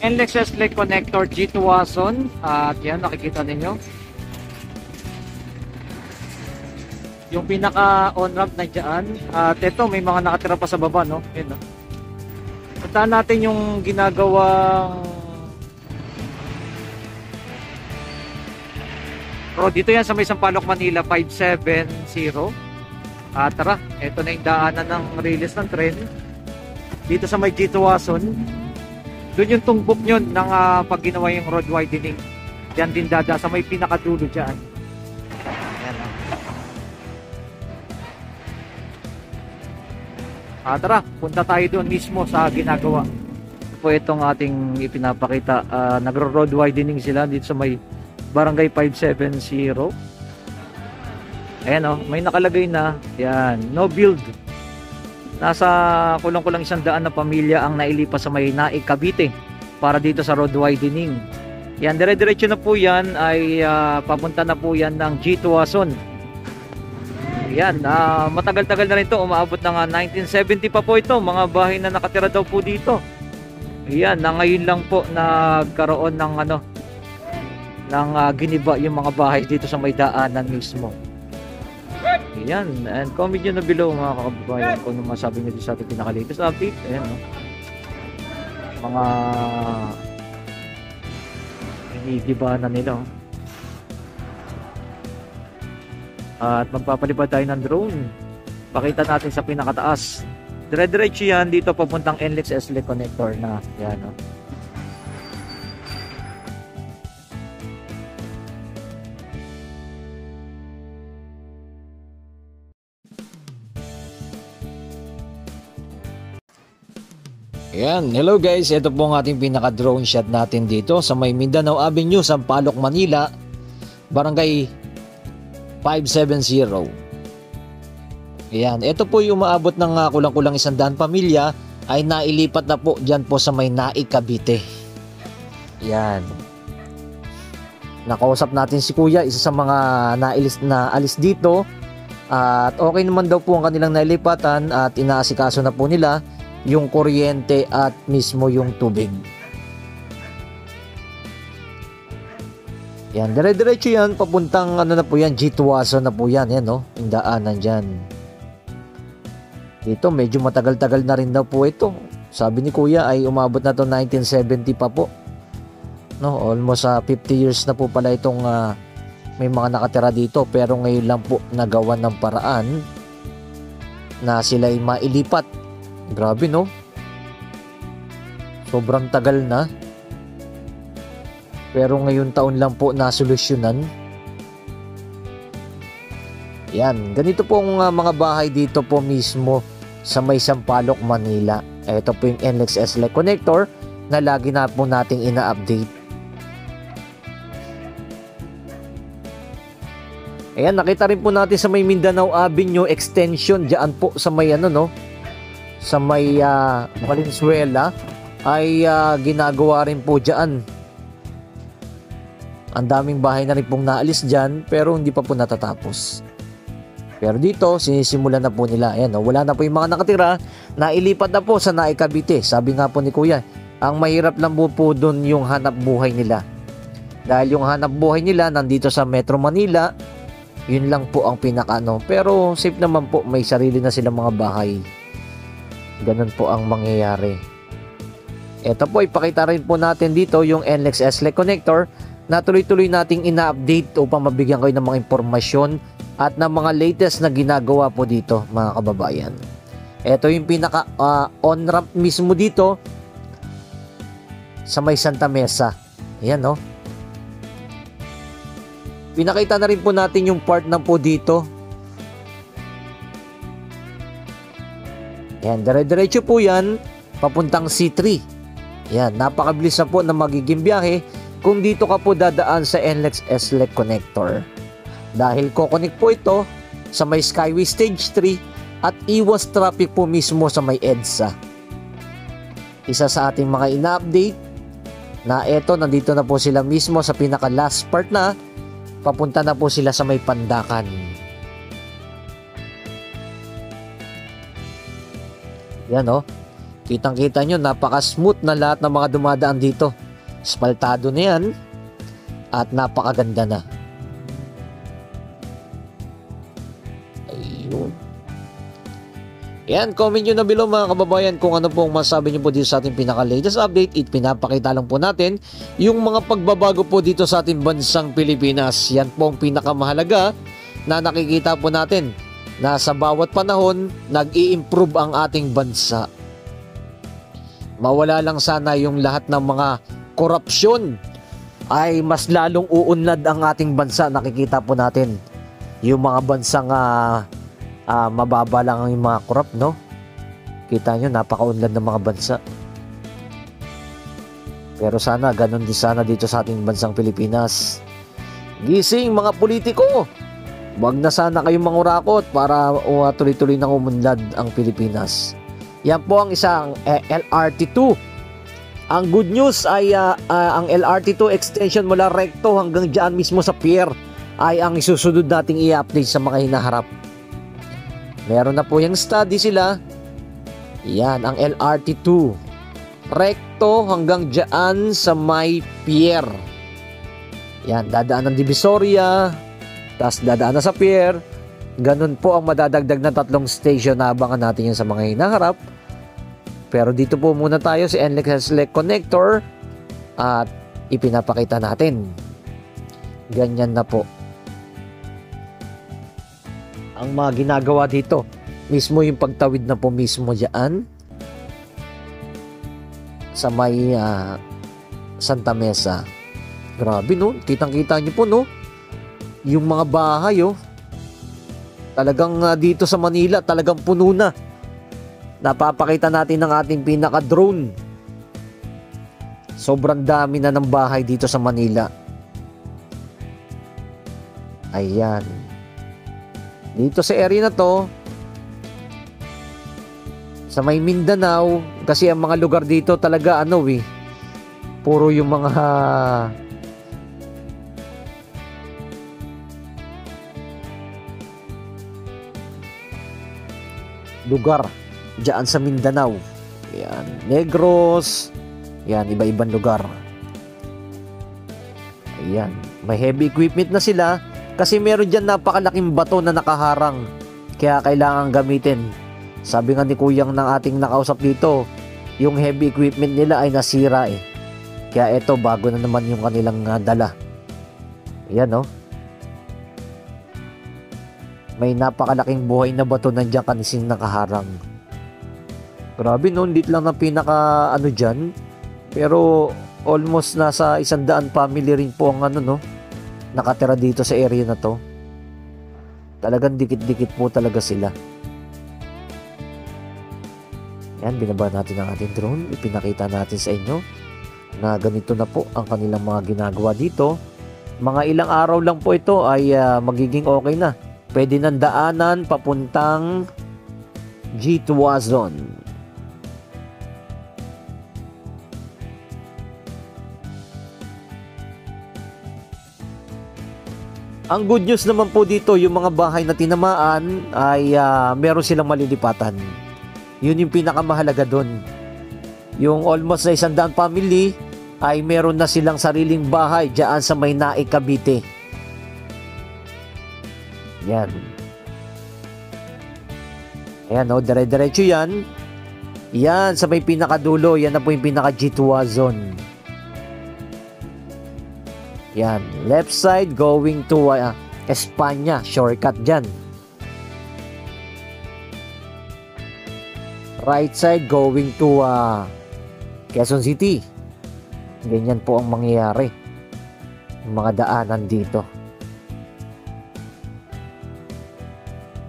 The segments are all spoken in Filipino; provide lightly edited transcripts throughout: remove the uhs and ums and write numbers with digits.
NLEX S-Link connector G2 Wason. At yan, nakikita ninyo. Yung pinaka on-ramp na dyan. At ito, may mga nakatira pa sa baba, no? Yan, no? Puntaan natin yung ginagawang road. Dito yan sa may Sampaloc, Manila, 570. Tara, ito na yung daanan ng release ng tren. Dito sa may G2 Wason. Doon yung tungbok yun ng pag ginawa yung road widening. Diyan din dada sa may pinakadulo dyan. Ayan, tara, punta tayo doon mismo sa ginagawa. Po itong ating ipinapakita. Nagro-road widening sila dito sa may Barangay 570. Ayan, may nakalagay na. Yan, no build. Nasa kulang-kulang 100 na pamilya ang nailipas sa may Naik, Cavite para dito sa road widening. Yan, dire-diretso na po yan ay papunta na po yan ng G2 Wason. Yan, matagal-tagal na rin ito. Umaabot ng 1970 pa po ito. Mga bahay na nakatira daw po dito. Yan, na ngayon lang po nagkaroon ng giniba yung mga bahay dito sa may daanan mismo. Ayan, and comment nyo na below mga kababayan kung ano masabi nyo sa ating pinaka-latest update. Ayan, mga hinigiba na nila. At magpapalipad tayo ng drone. Pakita natin sa pinakataas. Dire-diretso yan dito papuntang NLEX S-Link connector na. Ayan, Ayan, hello guys, ito po ang ating pinaka-drone shot natin dito sa may Mindanao Avenue, Sampaloc, Manila, Barangay 570. Ayan, ito po yung umaabot ng kulang-kulang 100 pamilya ay nailipat na po dyan po sa may Naik, Cavite. Ayan. Nakausap natin si Kuya, isa sa mga naalis dito. At okay naman daw po ang kanilang nailipatan at inaasikaso na po nila yung kuryente at mismo yung tubig. Yan, dire-diretso yan papuntang na po yan, G2 Wason na po yan, yan yung daanan dyan. Dito medyo matagal-tagal na rin daw po ito. Sabi ni Kuya ay umabot na to 1970 pa po. Almost 50 years na po pala itong may mga nakatira dito, pero ngayon lang po nagawa ng paraan na sila ay mailipat. Grabe, no? Sobrang tagal na. Pero ngayon taon lang po nasolusyonan. Yan, ganito pong mga bahay dito po mismo sa may Sampaloc, Manila. Ito po yung NLEX S-Link connector na lagi na po nating ina-update. Ayan, nakita rin po natin sa may Mindanao Avenue extension diyan po sa may sa may Valenzuela ay ginagawa rin po dyan. Ang daming bahay na rin pong naalis dyan pero hindi pa po natatapos. Pero dito sinisimulan na po nila. Ayan, wala na po yung mga nakatira, nailipat na po sa Naik, Cavite. Sabi nga po ni Kuya, ang mahirap lang po doon yung hanap buhay nila. Dahil yung hanap buhay nila nandito sa Metro Manila, yun lang po ang pinaka pero safe naman po, may sarili na silang mga bahay. Ganun po ang mangyayari. Ito po, ipakita rin po natin dito yung NLEX S-Link connector na tuloy-tuloy nating ina-update upang mabigyan kayo ng mga impormasyon at ng mga latest na ginagawa po dito, mga kababayan. Ito yung pinaka on-ramp mismo dito sa may Santa Mesa. Ayan, Pinakita na rin po natin yung part na po dito. Yan, dire-diretso po yan papuntang C3. Yan, napakabilis na po na magiging biyahe kung dito ka po dadaan sa NLEX S-Link connector. Dahil ko-connect po ito sa may Skyway Stage 3 at iwas traffic po mismo sa may EDSA. Isa sa ating mga ina-update na eto, nandito na po sila mismo sa pinaka last part na, papunta na po sila sa may Pandakan. Yan Kitang-kita nyo, napaka-smooth na lahat ng mga dumadaan dito. Spaltado na yan at napakaganda na. Ayun. Yan, comment nyo na below mga kababayan kung ano pong masabi nyo po dito sa ating pinaka-latest update. Pinapakita lang po natin yung mga pagbabago po dito sa ating bansang Pilipinas. Yan po ang pinakamahalaga na nakikita po natin na sa bawat panahon nag-i-improve ang ating bansa. Mawala lang sana yung lahat ng mga korupsyon ay mas lalong uunlad ang ating bansa. Nakikita po natin yung mga bansang mababa lang ang mga corrupt, no? Kita nyo, napakaunlad ng mga bansa. Pero sana, ganun din sana dito sa ating bansang Pilipinas. Gising mga politiko! Huwag na sana kayong mangurakot para tuloy-tuloy nang umunlad ang Pilipinas. Yan po ang isang LRT2. Ang good news ay ang LRT2 extension mula Recto hanggang dyan mismo sa pier ay ang isusunod nating i-update sa mga hinaharap. Meron na po yung study sila. Yan, ang LRT2. Recto hanggang dyan sa may pier. Yan, dadaan ng Divisoria, tapos dadaan na sa pier. Ganun po ang madadagdag na 3 station na abangan natin yun sa mga hinaharap. Pero dito po muna tayo sa NLEX Select Connector at ipinapakita natin. Ganyan na po ang mga ginagawa dito. Mismo yung pagtawid na po mismo dyan sa may Santa Mesa. Grabe, no? Kitang-kita nyo po, no? Yung mga bahay, oh. Talagang dito sa Manila, talagang puno na. Napapakita natin ng ating pinaka-drone. Sobrang dami na ng bahay dito sa Manila. Ayan. Dito sa area na to, sa may Mindanao, kasi ang mga lugar dito talaga puro yung mga lugar diyan sa Mindanao. Yan, Negros, yan, iba-ibang lugar. Ayan, may heavy equipment na sila kasi meron dyan napakalaking bato na nakaharang, kaya kailangan gamitin. Sabi nga ni Kuyang ng ating nakausap dito, yung heavy equipment nila ay nasira eh. Kaya eto, bago na naman yung kanilang dala. Ayan, no? May napakalaking buhay na bato nandiyan kanising nakaharang. Grabe, no? Hindi lang na pinaka dyan. Pero almost nasa 100 family rin po ang nakatira dito sa area na to. Talagang dikit-dikit po talaga sila. Yan, binaba natin ang ating drone. Ipinakita natin sa inyo na ganito na po ang kanilang mga ginagawa dito. Mga ilang araw lang po ito ay magiging okay na. Pwede nang daanan papuntang G-Tuazon. Ang good news naman po dito, yung mga bahay na tinamaan ay meron silang malilipatan. Yun yung pinakamahalaga doon. Yung almost na 100 family ay meron na silang sariling bahay diyan sa may Naik, Cavite. Yan. Ayan, dire-diretso yan. Yan, sa may pinakadulo, yan na po yung pinaka G-Tuazon. Yan, left side going to Espanya, shortcut dyan. Right side going to Quezon City. Ganyan po ang mangyayari. Yung mga daanan dito.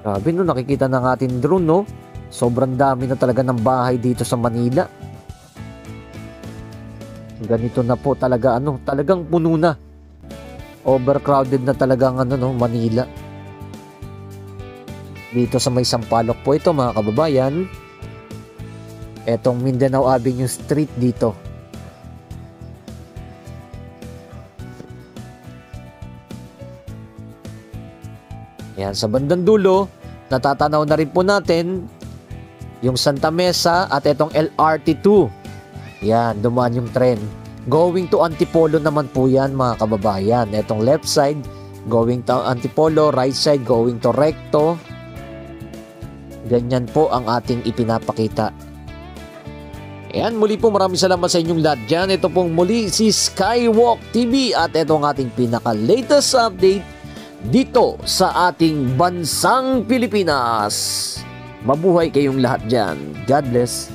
Grabe, no, nakikita ng ating drone, no? Sobrang dami na talaga ng bahay dito sa Manila. Ganito na po talaga, talagang puno na. Overcrowded na talagang Manila. Dito sa may Sampaloc po ito, mga kababayan. Etong Mindanao Avenue Street dito. Yan, sa bandang dulo, natatanaw na rin po natin yung Santa Mesa at itong LRT2. Yan, dumaan yung tren. Going to Antipolo naman po yan mga kababayan. Itong left side, going to Antipolo, right side, going to Recto. Ganyan po ang ating ipinapakita. Ayan, muli po maraming salamat sa inyong lahat dyan. Ito pong muli si Skywalk TV at ito ang ating pinaka-latest update dito sa ating bansang Pilipinas. Mabuhay kayong lahat dyan. God bless.